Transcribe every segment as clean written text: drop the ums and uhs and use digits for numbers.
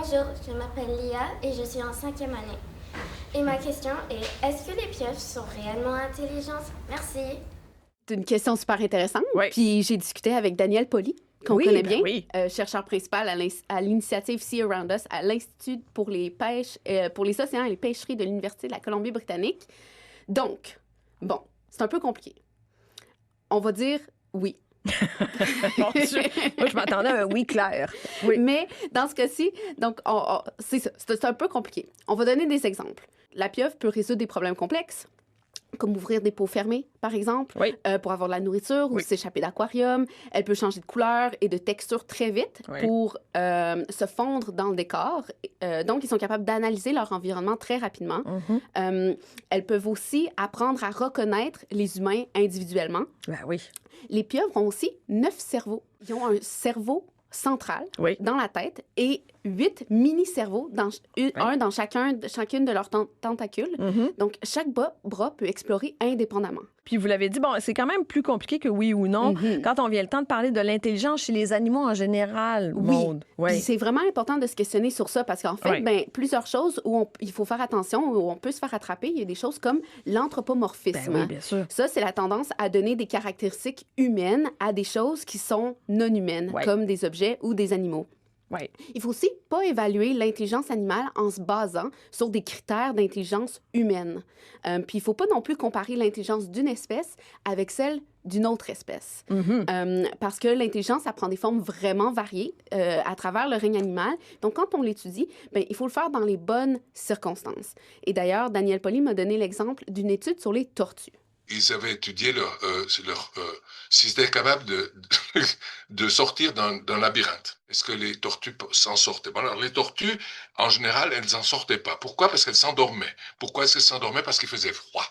Bonjour, je m'appelle Lia et je suis en 5e année. Et ma question est, est-ce que les pieuvres sont réellement intelligentes? Merci. C'est une question super intéressante. Oui. Puis j'ai discuté avec Daniel Poli, qu'on Oui, connaît ben bien, oui. chercheur principal à l'initiative Sea Around Us à l'Institut pour les pêches, pour les océans et les pêcheries de l'Université de la Colombie-Britannique. Donc, bon, c'est un peu compliqué. On va dire oui. Mon Dieu. Moi, je m'attendais à un oui clair. Oui. Mais dans ce cas-ci, donc, c'est ça, c'est un peu compliqué. On va donner des exemples. La pieuvre peut résoudre des problèmes complexes, comme ouvrir des pots fermés, par exemple, Oui. pour avoir de la nourriture ou Oui. s'échapper d'aquarium. Elle peut changer de couleur et de texture très vite Oui. pour se fondre dans le décor. Donc, ils sont capables d'analyser leur environnement très rapidement. Elles peuvent aussi apprendre à reconnaître les humains individuellement. Ben oui. Les pieuvres ont aussi 9 cerveaux. Ils ont un cerveau central Oui. dans la tête et 8 mini-cerveaux, un dans chacune de leurs tentacules. Donc, chaque bras peut explorer indépendamment. Puis vous l'avez dit, bon, c'est quand même plus compliqué que oui ou non quand on vient le temps de parler de l'intelligence chez les animaux en général, Maude. Oui. Puis c'est vraiment important de se questionner sur ça parce qu'en fait, plusieurs choses où il faut faire attention, où on peut se faire attraper. Il y a des choses comme l'anthropomorphisme. Ben oui, bien sûr. Ça, c'est la tendance à donner des caractéristiques humaines à des choses qui sont non humaines, comme des objets ou des animaux. Oui. Il faut aussi pas évaluer l'intelligence animale en se basant sur des critères d'intelligence humaine. Puis il faut pas non plus comparer l'intelligence d'une espèce avec celle d'une autre espèce. Parce que l'intelligence, ça prend des formes vraiment variées à travers le règne animal. Donc, quand on l'étudie, il faut le faire dans les bonnes circonstances. Et d'ailleurs, Daniel Poli m'a donné l'exemple d'une étude sur les tortues. Ils avaient étudié s'ils étaient capables de sortir d'un labyrinthe. Est-ce que les tortues s'en sortaient? Bon, alors, les tortues, en général, elles n'en sortaient pas. Pourquoi? Parce qu'elles s'endormaient. Pourquoi est-ce qu'elles s'endormaient? Parce qu'il faisait froid.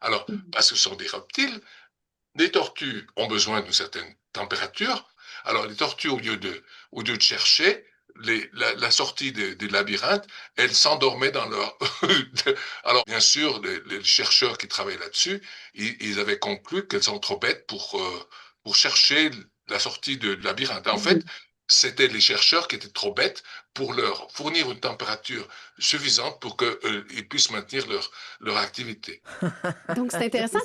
Alors, parce que ce sont des reptiles, les tortues ont besoin d'une certaine température. Alors, les tortues, au lieu de chercher la sortie des labyrinthes, elles s'endormaient dans leur... Alors, bien sûr, les chercheurs qui travaillent là-dessus, ils avaient conclu qu'elles sont trop bêtes pour chercher la sortie de labyrinthe. En fait, c'était les chercheurs qui étaient trop bêtes pour leur fournir une température suffisante pour qu'ils puissent maintenir leur activité. Donc, c'est intéressant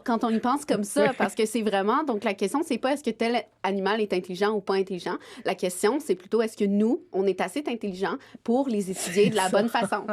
quand on y pense comme ça, parce que c'est vraiment... Donc, la question, c'est pas est-ce que tel animal est intelligent ou pas intelligent. La question, c'est plutôt est-ce que nous, on est assez intelligents pour les étudier de la bonne façon.